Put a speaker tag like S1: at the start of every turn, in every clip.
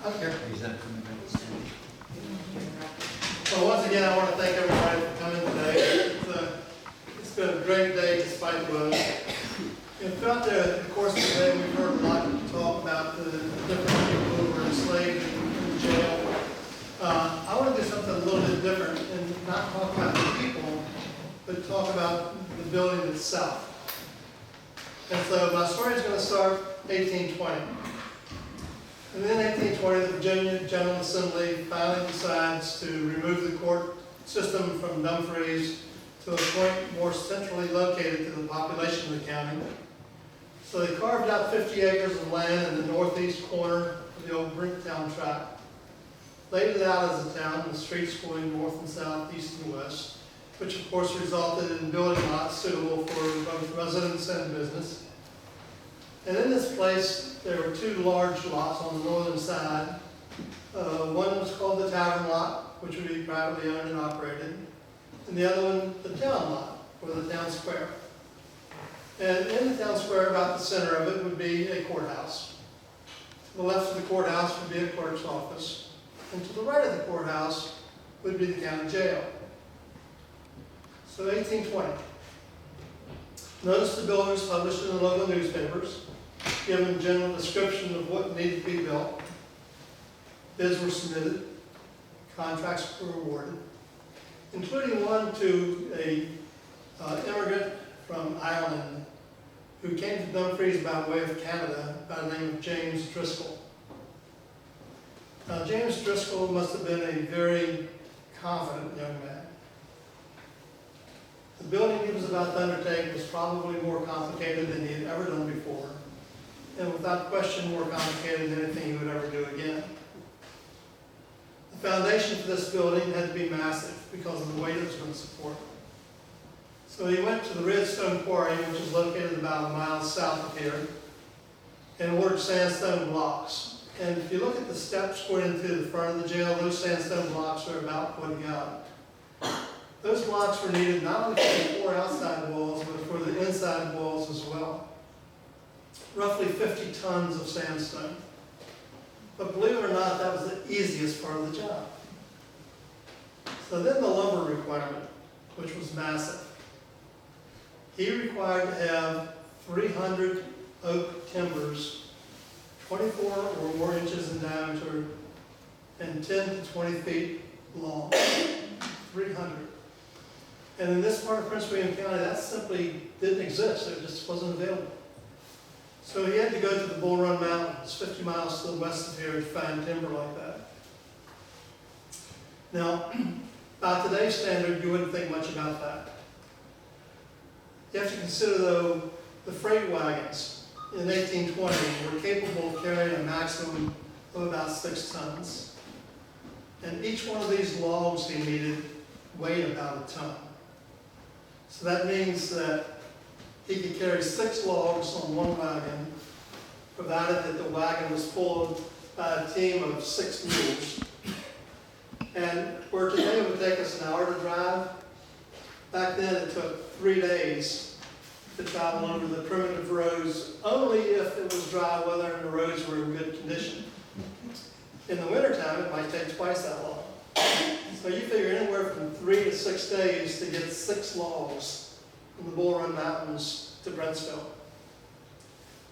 S1: Okay.
S2: Well, once again, I want to thank everybody for coming today. It's been a great day despite the weather. And throughout the course of the day, we've heard a lot of talk about the different people who were enslaved in jail. I want to do something a little bit different and not talk about the people, but talk about the building itself. And so my story is going to start 1820. And in 1820, the Virginia General Assembly finally decides to remove the court system from Dumfries to a point more centrally located to the population of the county. So they carved out 50 acres of land in the northeast corner of the old Brinktown tract, laid it out as a town with streets going north and south, east and west, which of course resulted in building lots suitable for both residents and business. And in this place, there were two large lots on the northern side. One was called the Tavern Lot, which would be privately owned and operated, and the other one, the Town Lot, or the Town Square. And in the Town Square, about the center of it, would be a courthouse. To the left of the courthouse would be a clerk's office, and to the right of the courthouse would be the county jail. So 1820. Notice the builders published in the local newspapers, given general description of what needed to be built. Bids were submitted, contracts were awarded, including one to a immigrant from Ireland who came to Dumfries by way of Canada by the name of James Driscoll. Now, James Driscoll must have been a very confident young man. The building he was about to undertake was probably more complicated than he had ever done before, and without question more complicated than anything he would ever do again. The foundation for this building had to be massive because of the weight it was going to support. So he went to the Redstone Quarry, which is located about a mile south of here, and ordered sandstone blocks. And if you look at the steps going into the front of the jail, those sandstone blocks are about what he got. Those blocks were needed not only for the four outside walls, but for the inside walls as well. Roughly 50 tons of sandstone. But believe it or not, that was the easiest part of the job. So then the lumber requirement, which was massive. He required to have 300 oak timbers, 24 or more inches in diameter, and 10 to 20 feet long. 300. And in this part of Prince William County, that simply didn't exist. It just wasn't available. So he had to go to the Bull Run Mountains, 50 miles to the west of here, to find timber like that. Now, by today's standard, you wouldn't think much about that. You have to consider, though, the freight wagons in 1820 were capable of carrying a maximum of about 6 tons. And each one of these logs he needed weighed about a ton. So that means that he could carry 6 logs on one wagon, provided that the wagon was pulled by a team of 6 mules. And where today it would take us an hour to drive, back then it took 3 days to travel over the primitive roads, only if it was dry weather and the roads were in good condition. In the wintertime, it might take twice that long. So you figure anywhere from 3 to 6 days to get 6 logs from the Bull Run Mountains to Brentsville.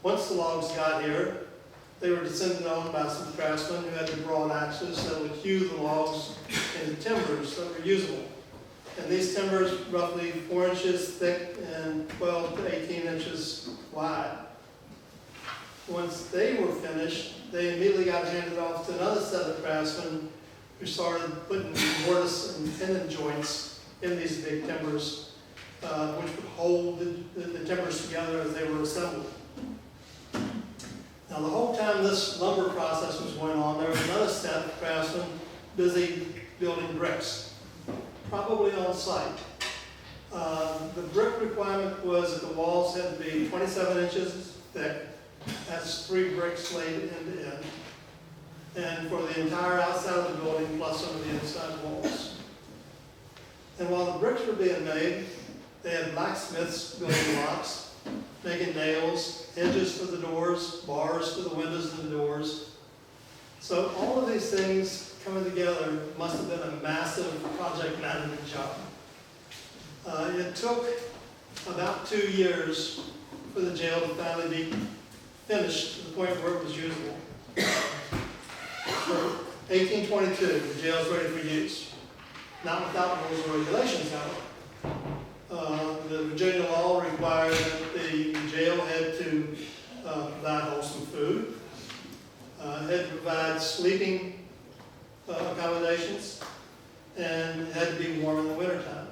S2: Once the logs got here, they were descended on by some craftsmen who had the broad axes that would hew the logs into timbers that were usable. And these timbers, roughly 4 inches thick and 12 to 18 inches wide. Once they were finished, they immediately got handed off to another set of craftsmen who started putting mortise and tenon joints in these big timbers, which would hold the timbers together as they were assembled. Now, the whole time this lumber process was going on, there was another set of craftsmen busy building bricks, probably on site. The brick requirement was that the walls had to be 27 inches thick. That's 3 bricks laid end to end. And for the entire outside of the building, plus some of the inside walls. And while the bricks were being made, they had blacksmiths building locks, making nails, hinges for the doors, bars for the windows and the doors, So all of these things coming together must have been a massive project management job. It took about 2 years for the jail to finally be finished to the point where it was usable. For 1822, the jail is ready for use. Not without rules or regulations, however. The Virginia law required that the jail had to provide wholesome food, had to provide sleeping accommodations, and it had to be warm in the wintertime.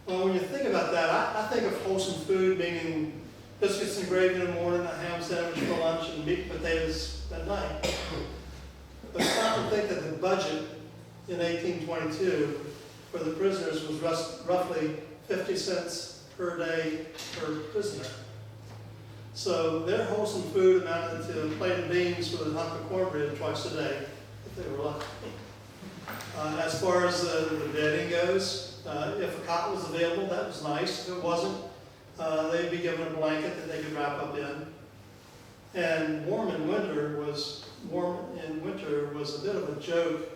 S2: Well, when you think about that, I think of wholesome food meaning biscuits and gravy in the morning, a ham sandwich for lunch, and meat and potatoes at night. But stop and think that the budget in 1822 for the prisoners was roughly 50 cents per day per prisoner. So their wholesome food amounted to a plate of beans with a hunk of cornbread twice a day, if they were lucky. As far as the bedding goes, if a cot was available, that was nice. If it wasn't, they'd be given a blanket that they could wrap up in. And warm in winter was a bit of a joke.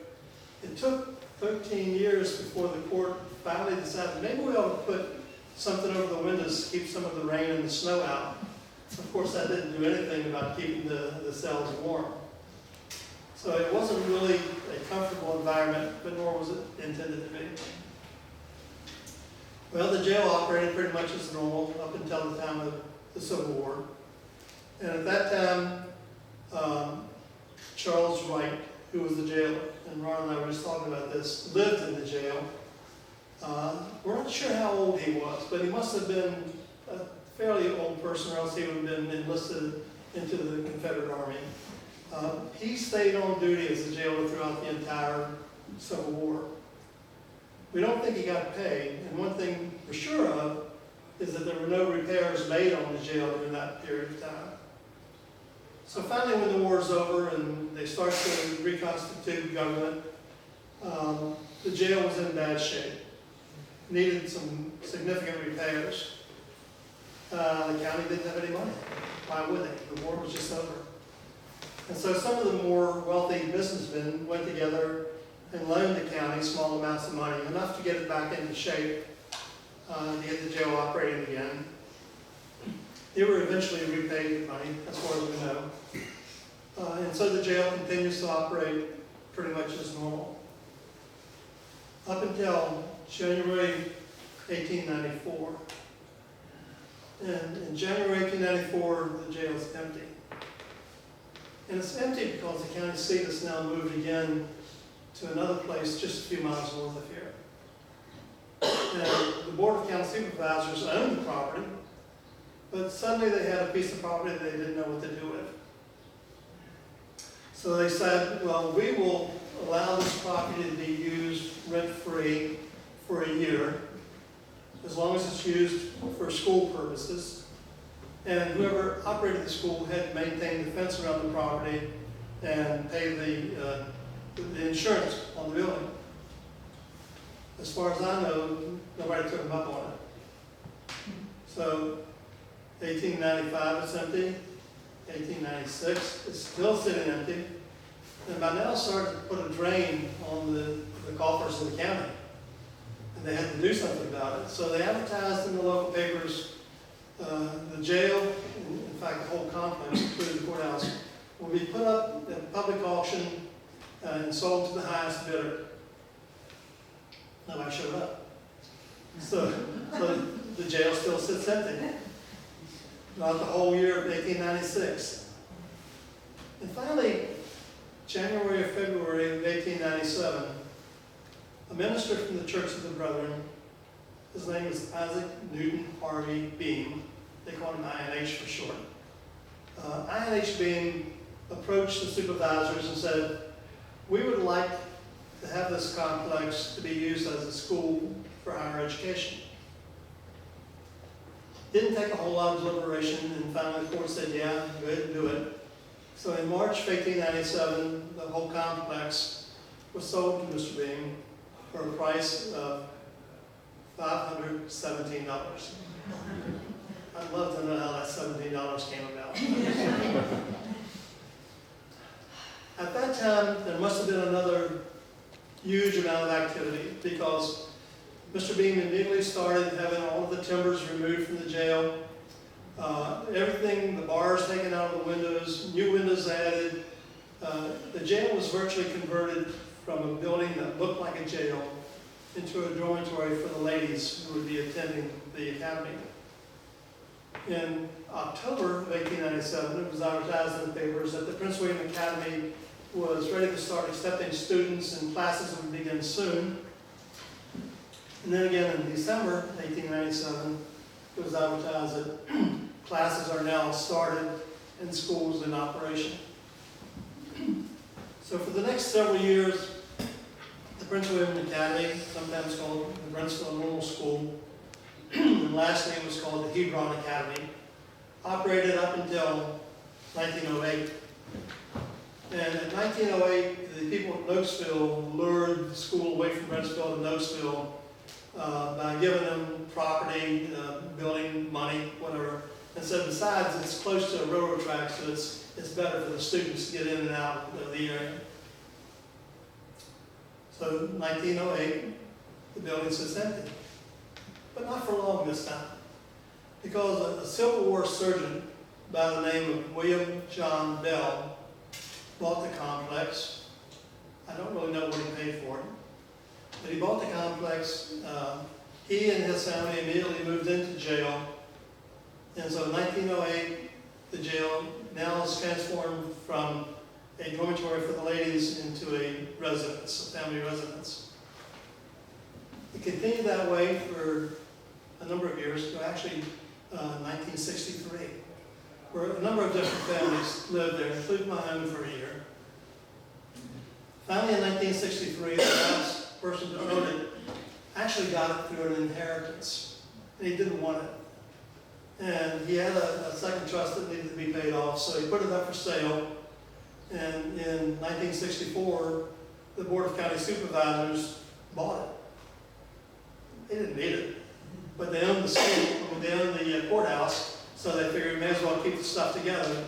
S2: It took 13 years before the court finally decided maybe we ought to put something over the windows to keep some of the rain and the snow out. Of course, that didn't do anything about keeping the cells warm. So it wasn't really a comfortable environment, but nor was it intended to be. Well, the jail operated pretty much as normal up until the time of the Civil War. And at that time, Charles Wright, who was the jailer, and Ron and I were just talking about this, lived in the jail. We're not sure how old he was, but he must have been a fairly old person, or else he would have been enlisted into the Confederate Army. He stayed on duty as a jailer throughout the entire Civil War. We don't think he got paid, and one thing we're sure of is that there were no repairs made on the jail during that period of time. So finally, when the war is over and they start to reconstitute government, the jail was in bad shape. Needed some significant repairs. The county didn't have any money. Why would they? The war was just over. And so some of the more wealthy businessmen went together and loaned the county small amounts of money, enough to get it back into shape, to get the jail operating again. They were eventually repaid with money, as far as we know. And so the jail continues to operate pretty much as normal. Up until January 1894. And in January 1894, the jail is empty. And it's empty because the county seat has now moved again to another place just a few miles north of here. And the Board of County Supervisors owned the property, but suddenly they had a piece of property they didn't know what to do with. So they said, well, we will allow this property to be used rent-free for a year, as long as it's used for school purposes. And whoever operated the school had to maintain the fence around the property and pay the insurance on the building. As far as I know, nobody took them up on it. So 1895 it's empty, 1896 it's still sitting empty, and by now started to put a drain on the coffers of the county. And they had to do something about it. So they advertised in the local papers, the jail, in fact the whole complex, including the courthouse, will be put up at public auction and sold to the highest bidder. Nobody showed up. So the jail still sits empty. Throughout the whole year of 1896. And finally, January or February of 1897, a minister from the Church of the Brethren, his name is Isaac Newton Harvey Beam, they call him INH for short. INH Beam approached the supervisors and said, we would like to have this complex to be used as a school for higher education. Didn't take a whole lot of deliberation, and finally the court said, yeah, go ahead and do it. So in March of 1897, the whole complex was sold to Mr. Beam for a price of $517. I'd love to know how that $17 came about. time, there must have been another huge amount of activity, because Mr. Beam immediately started having all of the timbers removed from the jail. Everything, the bars taken out of the windows, new windows added. The jail was virtually converted from a building that looked like a jail into a dormitory for the ladies who would be attending the academy. In October of 1897, it was advertised in the papers that the Prince William Academy was ready to start accepting students, and classes would begin soon. And then again in December 1897, it was advertised that classes are now started and schools in operation. So for the next several years, the Prince William Academy, sometimes called the Brentsville Normal School, and lastly it was called the Hebron Academy, operated up until 1908. And in 1908, the people of Nokesville lured the school away from Brentsville to Nokesville by giving them property, building, money, whatever. And so besides, it's close to a railroad track, so it's better for the students to get in and out of the area. So 1908, the building sits empty. But not for long this time, because a Civil War surgeon by the name of William John Bell bought the complex. I don't really know what he paid for it, but he bought the complex. He and his family immediately moved into jail. And so in 1908, the jail now is transformed from a dormitory for the ladies into a residence, a family residence. It continued that way for a number of years, to actually 1963, where a number of different families lived there, including my own for a year. Finally, in 1963, the last person to own it actually got it through an inheritance, and he didn't want it. And he had a second trust that needed to be paid off, so he put it up for sale. And in 1964, the Board of County Supervisors bought it. They didn't need it, but they owned the school, they owned the courthouse, so they figured may as well keep the stuff together.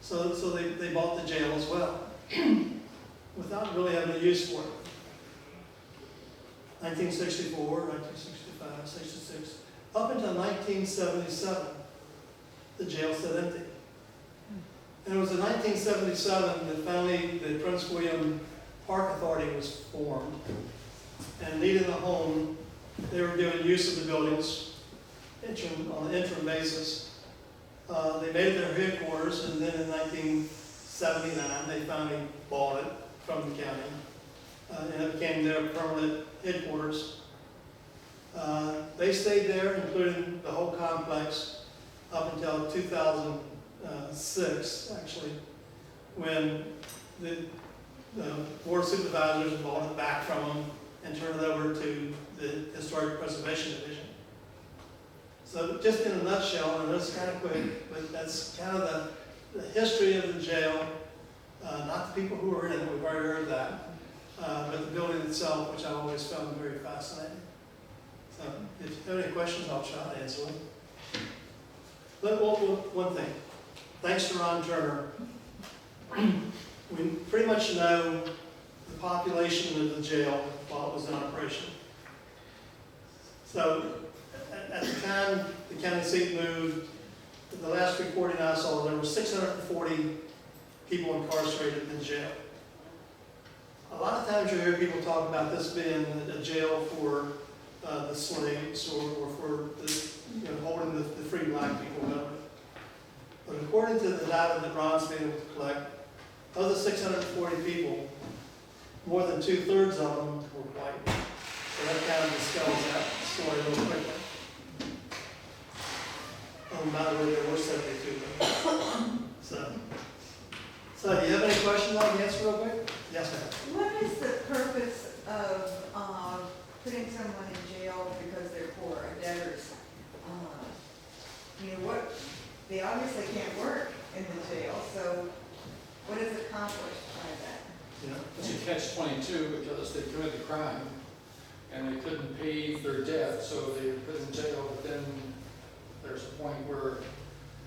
S2: So they bought the jail as well, without really having a use for it. 1964, 1965, 66, up until 1977, the jail stood empty. And it was in 1977 that finally the Prince William Park Authority was formed. And needing a home, they were doing use of the buildings on an interim basis. They made it their headquarters, and then in 1979 they finally bought it from the county. And it became their permanent headquarters. They stayed there, including the whole complex, up until 2006, actually, when the Board of Supervisors bought it back from them and turned it over to the Historic Preservation Division. So just in a nutshell, and it's kind of quick, but that's kind of the history of the jail, not the people who were in it, we've already heard that, but the building itself, which I've always found very fascinating. So if you have any questions, I'll try to answer them. But one thing, thanks to Ron Turner, we pretty much know the population of the jail while it was in operation. So at the time the county seat moved, the last reporting I saw, there were 640 people incarcerated in jail. A lot of times you hear people talk about this being a jail for the slaves or for the, holding the free black people, whatever. But according to the data that Ron's been able to collect, of the 640 people, more than 2/3 of them were white. So that kind of dispels that story a little quickly. By the way, there were 72 of them. So do you have any questions I can answer real quick? Yes, ma'am.
S1: What is the purpose of putting someone in jail because they're poor or debtors? They obviously can't work in the jail, so what is accomplished by that?
S2: Yeah.
S3: It's a catch-22 because they committed a crime and they couldn't pay their debt, so they were put in jail, but then there's a point where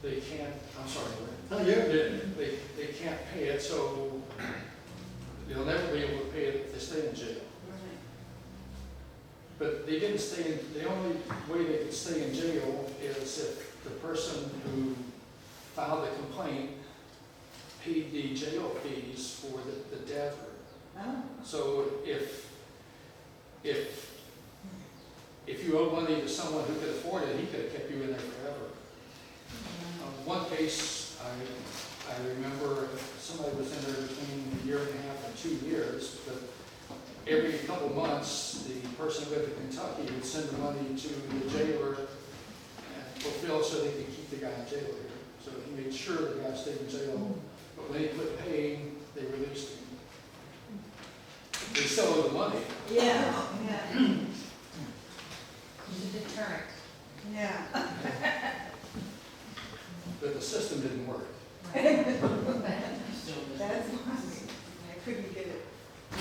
S3: they can't, I'm sorry,
S2: Oh, yeah.
S3: they can't pay it, so They'll never be able to pay it if they stay in jail.
S1: Right.
S3: But they didn't stay in, the only way they could stay in jail is if the person who filed the complaint paid the jail fees for the debtor.
S1: Oh,
S3: So if you owe money to someone who could afford it, he could have kept you in there forever. One case, I remember somebody was in there between a year and a half and 2 years, but every couple months, the person who lived in Kentucky would send the money to the jailer and fulfill so they could keep the guy in jail here. So he made sure the guy stayed in jail, but when he quit paying, they released him. They still owe the money.
S1: yeah, yeah,
S4: It's a deterrent.
S1: yeah.
S3: But the system didn't work.
S1: That's funny. I couldn't get it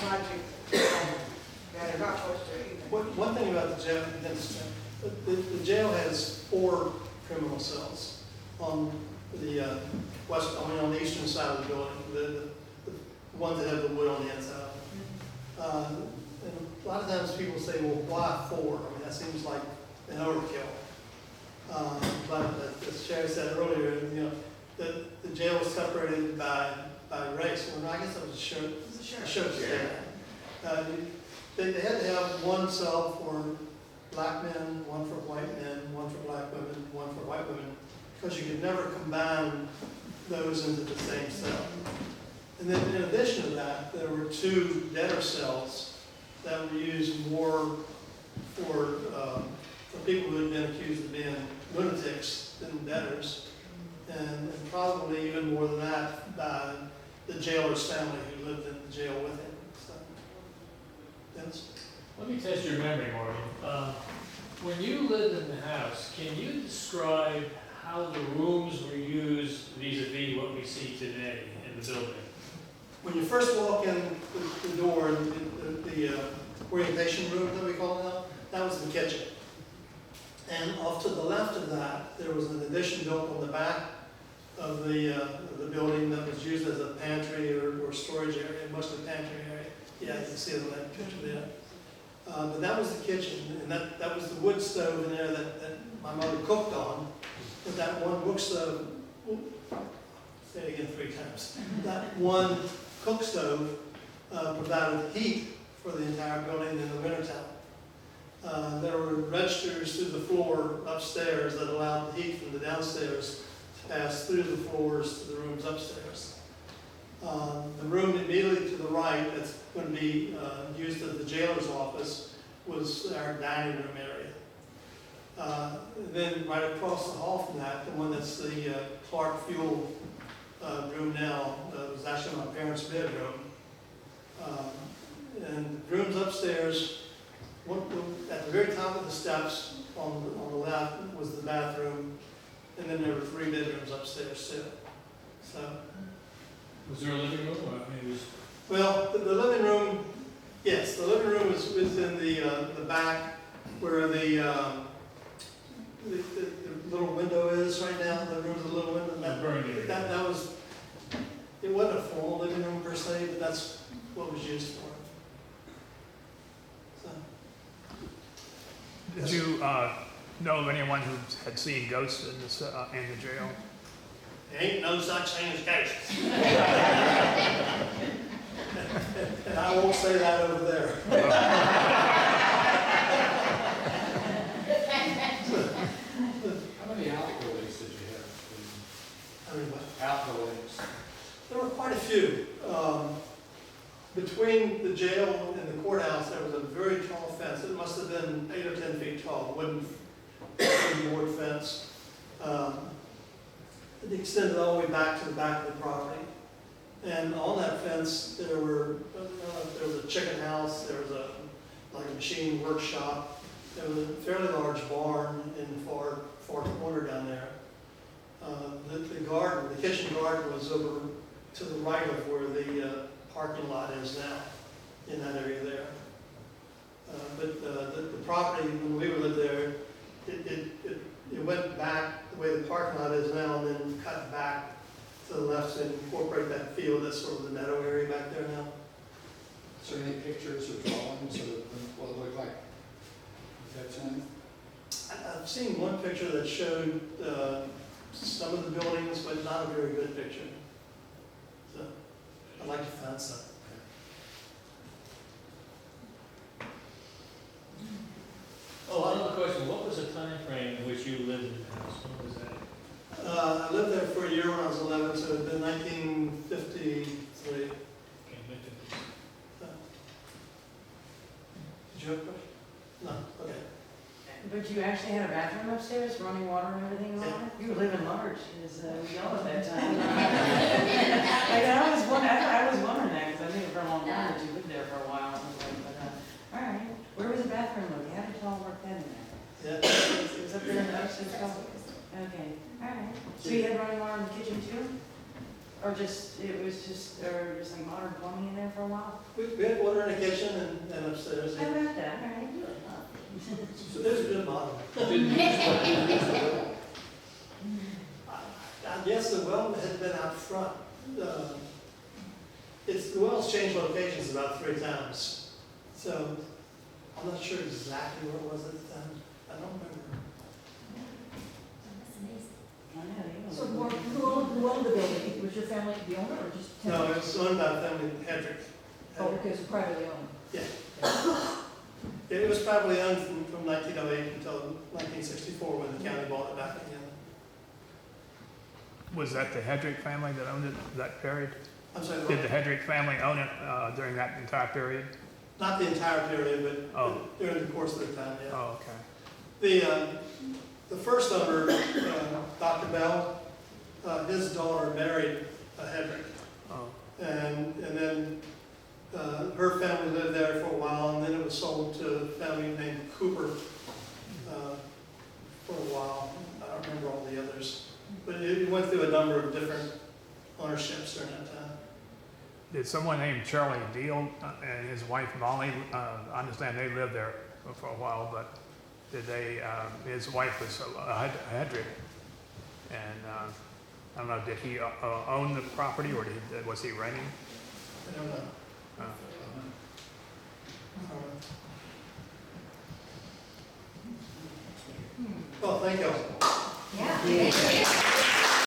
S1: logic. Got it not frustrating.
S2: One thing about the jail, the jail has 4 criminal cells on the on the eastern side of the building, the ones that have the wood on the inside. And a lot of times people say, well, why 4? I mean, that seems like an overkill. But as Sherry said earlier, you know, the jail was separated by race. Well, I guess that was a shirt. They had to have one cell for black men, one for white men, one for black women, one for white women, because you could never combine those into the same cell. And then in addition to that, there were 2 debtor cells that were used more for people who had been accused of being lunatics than debtors, and probably even more than that by the jailer's family who lived in the jail with him. So, Dennis?
S5: Let me test your memory, Morgan. When you lived in the house, can you describe how the rooms were used vis-a-vis what we see today in the building?
S2: When you first walk in the door, the orientation room that we call it now, that was the kitchen. And off to the left of that, there was an addition built on the back of the building that was used as a pantry or storage area, mostly pantry area. Yeah, you can see it on that picture there. But that was the kitchen, and that was the wood stove in there that my mother cooked on. But that one wood stove, say it again 3 times, that one cook stove provided heat for the entire building in the wintertime. There were registers through the floor upstairs that allowed the heat from the downstairs to pass through the floors to the rooms upstairs. The room immediately to the right that's going to be used as the jailer's office was our dining room area. Then right across the hall from that, the one that's the Clark Fuel room now, was actually my parents' bedroom. And the rooms upstairs, at the very top of the steps on the left was the bathroom, and then there were 3 bedrooms upstairs too. So,
S5: Was there a living room? Or, I mean,
S2: well, the living room, yes, the living room was in the back where the little window is right now. The room's a little window. That was, it wasn't a full living room per se, but that's what was used for. So.
S6: Did you know of anyone who had seen ghosts in the jail?
S2: Ain't no such thing as ghosts. And I won't say that over there.
S3: How many outbuildings did you have?
S2: I mean, what?
S3: Outbuildings.
S2: There were quite a few. Between the jail and the courthouse, there was a very tall fence. It must have been 8 or 10 feet tall, wooden board fence. It extended all the way back to the back of the property. And on that fence, there was a chicken house, there was like a machine workshop, there was a fairly large barn in the far corner down there. The kitchen garden was over to the right of where the parking lot is now, in that area there. But the property, when we lived there, it went back the way the parking lot is now, and then cut back to the left to incorporate that field. That's sort of the meadow area back there now.
S3: Is there any pictures or drawings of what it looked like? Is that in?
S2: I've seen one picture that showed some of the buildings, but not a very good picture. So I'd like to find some.
S5: Oh, another question, what was the time frame in which you lived in the house? When was that?
S2: I lived there for a year when I was 11, so it'd been 1953.
S5: Okay, mid-fifties.
S2: Did you have a question? No, okay.
S4: But you actually had a bathroom upstairs, running water and everything on it? You were living large, as we all at that time. I was wondering that, because I knew for a long time that you lived there for a while. I was like, but, all right, where was the bathroom located? How did you all work that in there?
S2: Yeah.
S4: It was up there in the upstairs level? Okay, all right. So you had running water in the kitchen too? Or just, it was just like modern plumbing in there for a while?
S2: We had water in the kitchen and upstairs.
S4: How about that? All right.
S2: So there's a good model.
S5: Didn't
S2: I guess the well had been out front. The well's changed locations about 3 times. So I'm not sure exactly where it was at the time. I don't remember.
S7: So Mark, who owned the building? Was your family the owner or just?
S2: No, it was owned by family Hedrick.
S7: Oh, because it's privately owned.
S2: Yeah. It was probably owned from 1908 until 1964 when the county bought it back again.
S6: Was that the Hedrick family that owned it that period?
S2: I'm sorry,
S6: Did the Hedrick family own it during that entire period?
S2: not the entire period, but
S6: Oh.
S2: during the course of their time, yeah.
S6: Oh, okay.
S2: The first owner, Dr. Bell, his daughter married a Hedrick.
S6: Oh,
S2: And then her family lived there for a while, and then it was sold to a family named Cooper for a while. I don't remember all the others. But it went through a number of different ownerships during that time.
S6: did someone named Charlie Deal and his wife Molly, I understand they lived there for a while, but did they, his wife was a Hedrick, and I don't know, did he own the property or was he renting?
S2: I don't know. Well, thank you.
S1: Yeah.